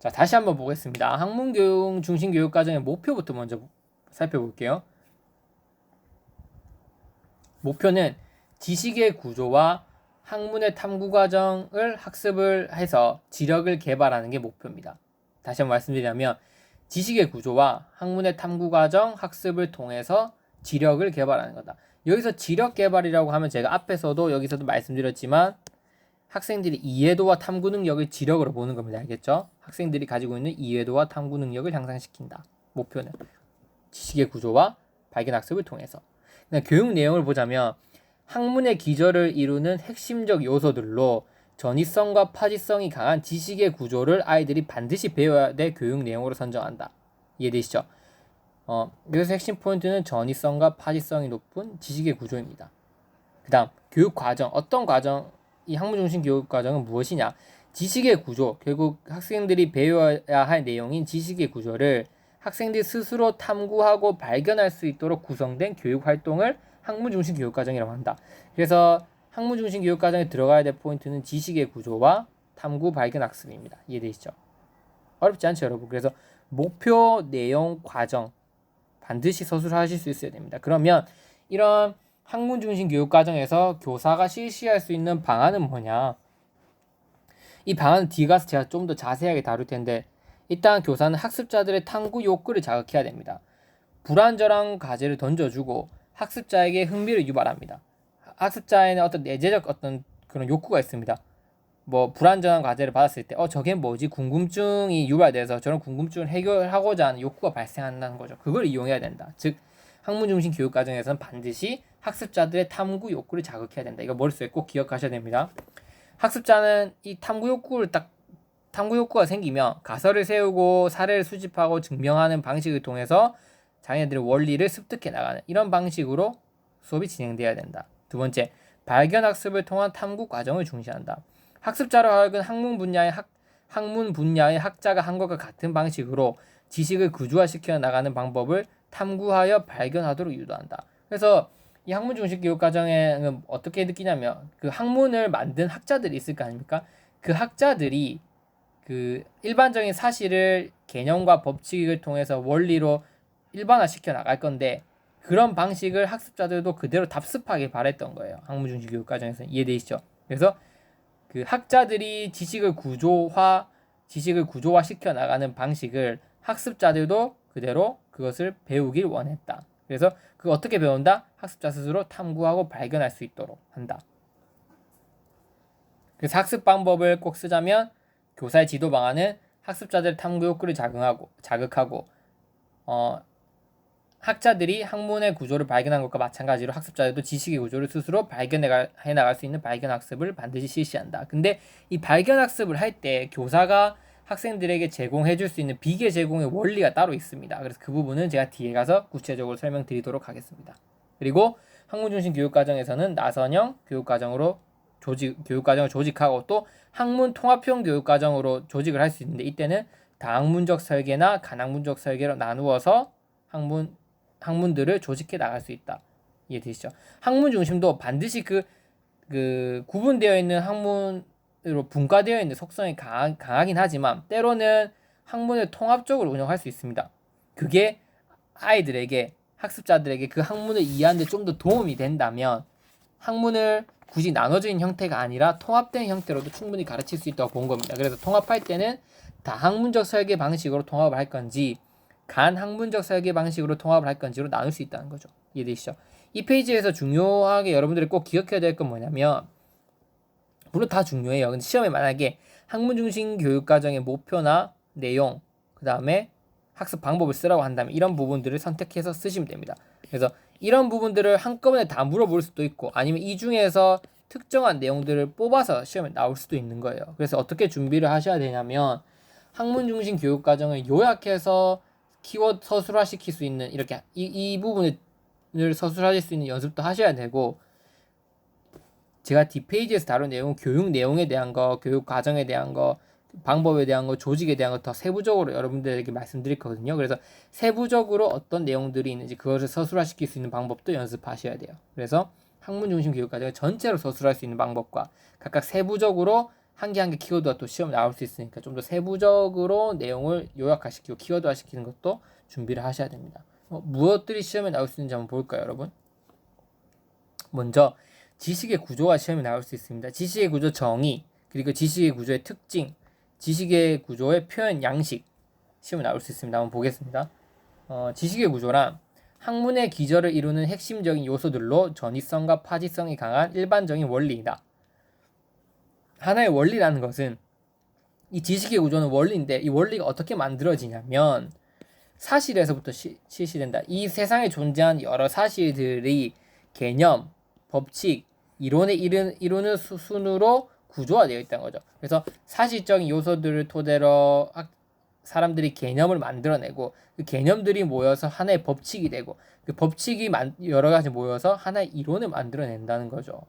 자, 다시 한번 보겠습니다. 학문교육 중심 교육과정의 목표부터 먼저 살펴볼게요. 목표는 지식의 구조와 학문의 탐구 과정을 학습을 해서 지력을 개발하는 게 목표입니다. 다시 한번 말씀드리자면 지식의 구조와 학문의 탐구 과정 학습을 통해서 지력을 개발하는 거다. 여기서 지력 개발이라고 하면 제가 앞에서도 여기서도 말씀드렸지만 학생들이 이해도와 탐구 능력을 지력으로 보는 겁니다. 알겠죠? 학생들이 가지고 있는 이해도와 탐구 능력을 향상시킨다. 목표는 지식의 구조와 발견 학습을 통해서. 교육 내용을 보자면 학문의 기저를 이루는 핵심적 요소들로 전이성과 파지성이 강한 지식의 구조를 아이들이 반드시 배워야 될 교육 내용으로 선정한다. 이해되시죠? 여기서 핵심 포인트는 전이성과 파지성이 높은 지식의 구조입니다. 그 다음 교육 과정. 어떤 과정? 이 학문 중심 교육 과정은 무엇이냐? 지식의 구조, 결국 학생들이 배워야 할 내용인 지식의 구조를 학생들이 스스로 탐구하고 발견할 수 있도록 구성된 교육 활동을 학문 중심 교육 과정이라고 한다. 그래서 학문 중심 교육 과정에 들어가야 될 포인트는 지식의 구조와 탐구 발견 학습입니다. 이해되시죠? 어렵지 않죠, 여러분? 그래서 목표, 내용, 과정 반드시 서술하실 수 있어야 됩니다. 그러면 이런 학문 중심 교육 과정에서 교사가 실시할 수 있는 방안은 뭐냐? 이 방안은 뒤에 가서 제가 좀 더 자세하게 다룰 텐데 일단 교사는 학습자들의 탐구 욕구를 자극해야 됩니다. 불완전한 과제를 던져주고 학습자에게 흥미를 유발합니다. 학습자에는 어떤 내재적 어떤 그런 욕구가 있습니다. 뭐 불완전한 과제를 받았을 때 저게 뭐지? 궁금증이 유발돼서 저런 궁금증을 해결하고자 하는 욕구가 발생한다는 거죠. 그걸 이용해야 된다. 즉 학문 중심 교육 과정에서는 반드시 학습자들의 탐구 욕구를 자극해야 된다. 이거 머릿속에 꼭 기억하셔야 됩니다. 학습자는 이 탐구 욕구가 생기면 가설을 세우고 사례를 수집하고 증명하는 방식을 통해서 자기네들의 원리를 습득해 나가는 이런 방식으로 수업이 진행돼야 된다. 두 번째, 발견 학습을 통한 탐구 과정을 중시한다. 학습자로 하여금 학문 분야의 학자가 한 것과 같은 방식으로 지식을 구조화시켜 나가는 방법을 탐구하여 발견하도록 유도한다. 그래서 이 학문 중심 교육 과정에는 어떻게 느끼냐면 그 학문을 만든 학자들이 있을 거 아닙니까? 그 학자들이 그 일반적인 사실을 개념과 법칙을 통해서 원리로 일반화시켜 나갈 건데 그런 방식을 학습자들도 그대로 답습하길 바랬던 거예요. 학문 중심 교육 과정에서 이해되시죠? 그래서 그 학자들이 지식을 구조화시켜 나가는 방식을 학습자들도 그대로 그것을 배우길 원했다. 그래서 그거 어떻게 배운다? 학습자 스스로 탐구하고 발견할 수 있도록 한다. 그래서 학습 방법을 꼭 쓰자면 교사의 지도 방안은 학습자들의 탐구 욕구를 자극하고 학자들이 학문의 구조를 발견한 것과 마찬가지로 학습자들도 지식의 구조를 스스로 발견해 나갈 수 있는 발견 학습을 반드시 실시한다. 근데 이 발견 학습을 할 때 교사가 학생들에게 제공해 줄 수 있는 비계 제공의 원리가 따로 있습니다. 그래서 그 부분은 제가 뒤에 가서 구체적으로 설명드리도록 하겠습니다. 그리고 학문 중심 교육 과정에서는 나선형 교육 과정을 조직하고 또 학문 통합형 교육 과정으로 조직을 할 수 있는데 이때는 다학문적 설계나 간학문적 설계로 나누어서 학문들을 조직해 나갈 수 있다. 이해되시죠? 학문 중심도 반드시 그 구분되어 있는 학문으로 분과되어 있는 속성이 강하긴 하지만 때로는 학문을 통합적으로 운영할 수 있습니다. 그게 아이들에게 학습자들에게 그 학문을 이해하는 데 좀 더 도움이 된다면 학문을 굳이 나눠진 형태가 아니라 통합된 형태로도 충분히 가르칠 수 있다고 본 겁니다. 그래서 통합할 때는 다학문적 설계 방식으로 통합을 할 건지 간학문적 설계 방식으로 통합을 할 건지로 나눌 수 있다는 거죠. 이해되시죠? 이 페이지에서 중요하게 여러분들이 꼭 기억해야 될 건 뭐냐면 물론 다 중요해요. 근데 시험에 만약에 학문 중심 교육 과정의 목표나 내용 그 다음에 학습 방법을 쓰라고 한다면 이런 부분들을 선택해서 쓰시면 됩니다. 그래서 이런 부분들을 한꺼번에 다 물어볼 수도 있고 아니면 이 중에서 특정한 내용들을 뽑아서 시험에 나올 수도 있는 거예요. 그래서 어떻게 준비를 하셔야 되냐면 학문 중심 교육 과정을 요약해서 키워드 서술화시킬 수 있는 이렇게 이 부분을 서술하실 수 있는 연습도 하셔야 되고 제가 뒷페이지에서 다룬 내용 교육 내용에 대한 거 교육 과정에 대한 거 방법에 대한 거 조직에 대한 거 더 세부적으로 여러분들에게 말씀드릴 거거든요. 그래서 세부적으로 어떤 내용들이 있는지 그것을 서술화시킬 수 있는 방법도 연습하셔야 돼요. 그래서 학문 중심 교육 과정을 전체로 서술할 수 있는 방법과 각각 세부적으로 한 개 한 개 키워드가 또 시험 나올 수 있으니까 좀 더 세부적으로 내용을 요약화시키고 키워드화 시키는 것도 준비를 하셔야 됩니다. 무엇들이 시험에 나올 수 있는지 한번 볼까요, 여러분? 먼저 지식의 구조가 시험에 나올 수 있습니다. 지식의 구조 정의, 그리고 지식의 구조의 특징, 지식의 구조의 표현 양식 시험에 나올 수 있습니다. 한번 보겠습니다. 지식의 구조란 학문의 기저를 이루는 핵심적인 요소들로 전이성과 파지성이 강한 일반적인 원리이다. 하나의 원리라는 것은 이 지식의 구조는 원리인데 이 원리가 어떻게 만들어지냐면 사실에서부터 실시된다. 이 세상에 존재하는 여러 사실들이 개념, 법칙, 이론에 이루는 순으로 구조화되어 있다는 거죠. 그래서 사실적인 요소들을 토대로 사람들이 개념을 만들어내고 그 개념들이 모여서 하나의 법칙이 되고 그 법칙이 여러 가지 모여서 하나의 이론을 만들어낸다는 거죠.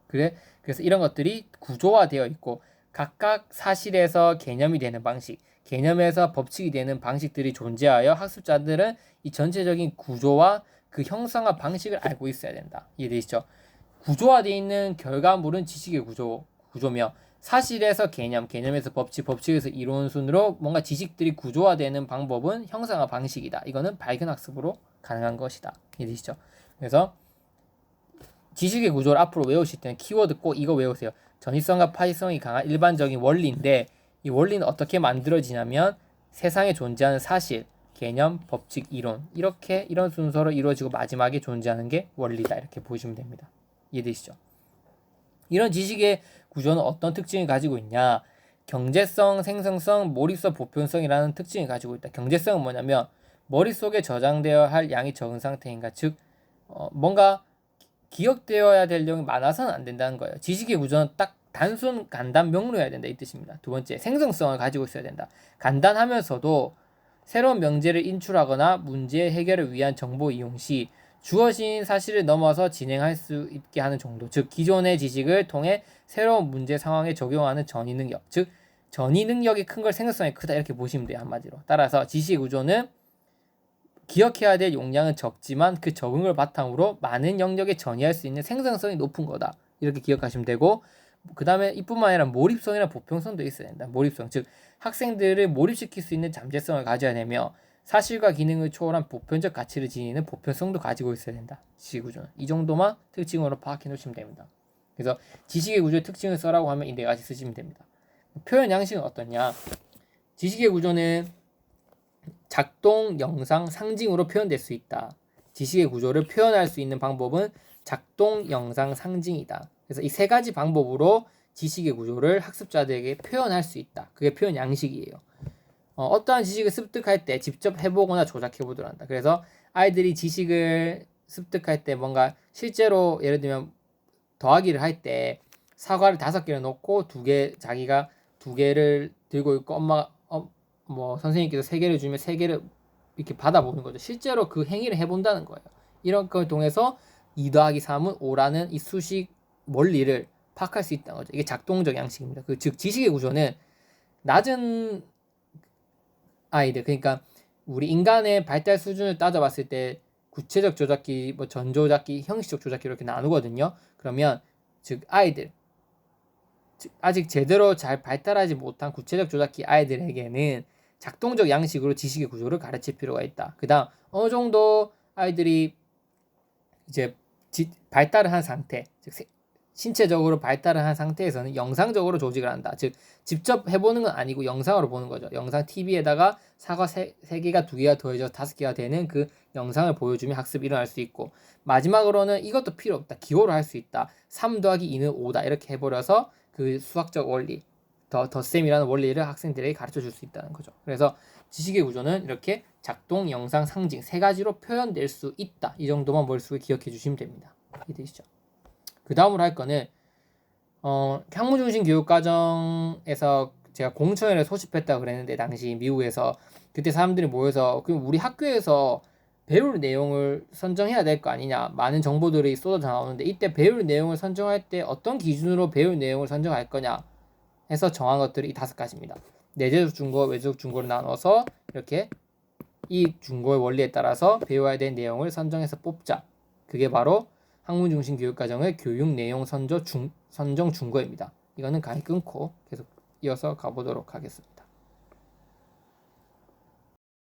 그래서 이런 것들이 구조화되어 있고 각각 사실에서 개념이 되는 방식, 개념에서 법칙이 되는 방식들이 존재하여 학습자들은 이 전체적인 구조와 그 형성화 방식을 알고 있어야 된다. 이해되시죠? 구조화되어 있는 결과물은 지식의 구조며 사실에서 개념, 개념에서 법칙, 법칙에서 이론 순으로 뭔가 지식들이 구조화되는 방법은 형상화 방식이다. 이거는 발견학습으로 가능한 것이다. 이해되시죠? 그래서 지식의 구조를 앞으로 외우실 때는 키워드 꼭 이거 외우세요. 전이성과 파이성이 강한 일반적인 원리인데 이 원리는 어떻게 만들어지냐면 세상에 존재하는 사실, 개념, 법칙, 이론 이런 순서로 이루어지고 마지막에 존재하는 게 원리다. 이렇게 보시면 됩니다. 이해되시죠? 이런 지식의 구조는 어떤 특징을 가지고 있냐? 경제성, 생성성, 몰입성, 보편성이라는 특징을 가지고 있다. 경제성은 뭐냐면 머릿속에 저장되어야 할 양이 적은 상태인가? 즉 뭔가 기억되어야 될 내용이 많아서는 안 된다는 거예요. 지식의 구조는 딱 단순, 간단, 명료해야 된다 이 뜻입니다. 두 번째, 생성성을 가지고 있어야 된다. 간단하면서도 새로운 명제를 인출하거나 문제 해결을 위한 정보 이용 시 주어진 사실을 넘어서 진행할 수 있게 하는 정도. 즉 기존의 지식을 통해 새로운 문제 상황에 적용하는 전이 능력. 즉 전이 능력이 큰 걸 생성성이 크다 이렇게 보시면 돼요. 한마디로. 따라서 지식의 구조는 기억해야 될 용량은 적지만 그 적은 걸 바탕으로 많은 영역에 전이할 수 있는 생성성이 높은 거다. 이렇게 기억하시면 되고 그 다음에 이뿐만 아니라 몰입성이나 보편성도 있어야 된다. 몰입성, 즉 학생들을 몰입시킬 수 있는 잠재성을 가져야 되며 사실과 기능을 초월한 보편적 가치를 지니는 보편성도 가지고 있어야 된다. 지식의 구조는 이 정도만 특징으로 파악해 놓으시면 됩니다. 그래서 지식의 구조의 특징을 써라고 하면 이 네 가지 쓰시면 됩니다. 표현 양식은 어떠냐? 지식의 구조는 작동, 영상, 상징으로 표현될 수 있다. 지식의 구조를 표현할 수 있는 방법은 작동, 영상, 상징이다. 그래서 이 세 가지 방법으로 지식의 구조를 학습자들에게 표현할 수 있다. 그게 표현 양식이에요. 어떠한 지식을 습득할 때 직접 해보거나 조작해보도록 한다. 그래서 아이들이 지식을 습득할 때 뭔가 실제로 예를 들면 더하기를 할 때 사과를 5개를 넣고 자기가 2개를 들고 있고 엄마가 선생님께서 3개를 주면 3개를 이렇게 받아보는 거죠. 실제로 그 행위를 해본다는 거예요. 이런 걸 통해서 2 더하기 3은 5라는 이 수식 원리를 파악할 수 있다는 거죠. 이게 작동적 양식입니다. 즉 지식의 구조는 낮은 아이들, 그러니까 우리 인간의 발달 수준을 따져봤을 때 구체적 조작기, 전조작기, 형식적 조작기 이렇게 나누거든요. 그러면 즉 아이들, 아직 제대로 잘 발달하지 못한 구체적 조작기 아이들에게는 작동적 양식으로 지식의 구조를 가르칠 필요가 있다. 그 다음 어느 정도 아이들이 이제 발달을 한 상태, 즉 신체적으로 발달을 한 상태에서는 영상적으로 조직을 한다. 즉 직접 해보는 건 아니고 영상으로 보는 거죠. 영상 TV에다가 사과 3개가 2개가 더해져서 5개가 되는 그 영상을 보여주면 학습이 일어날 수 있고, 마지막으로는 이것도 필요 없다. 기호로 할 수 있다. 3 더하기 2는 5다. 이렇게 해버려서 그 수학적 원리, 덧셈이라는 원리를 학생들에게 가르쳐 줄 수 있다는 거죠. 그래서 지식의 구조는 이렇게 작동, 영상, 상징 3가지로 표현될 수 있다. 이 정도만 머릿속에 기억해 주시면 됩니다. 이해되시죠? 그 다음으로 할 거는 학문 중심 교육 과정에서 제가 공청회를 소집했다고 그랬는데 당시 미국에서 그때 사람들이 모여서 그럼 우리 학교에서 배울 내용을 선정해야 될 거 아니냐, 많은 정보들이 쏟아져 나오는데 이때 배울 내용을 선정할 때 어떤 기준으로 배울 내용을 선정할 거냐 해서 정한 것들이 이 5가지입니다. 내재적 중고, 외재적 중고를 나눠서 이렇게 이 중고의 원리에 따라서 배워야 될 내용을 선정해서 뽑자. 그게 바로 학문 중심 교육 과정의 교육 내용 선정 중고입니다. 이거는 강의 끊고 계속 이어서 가보도록 하겠습니다.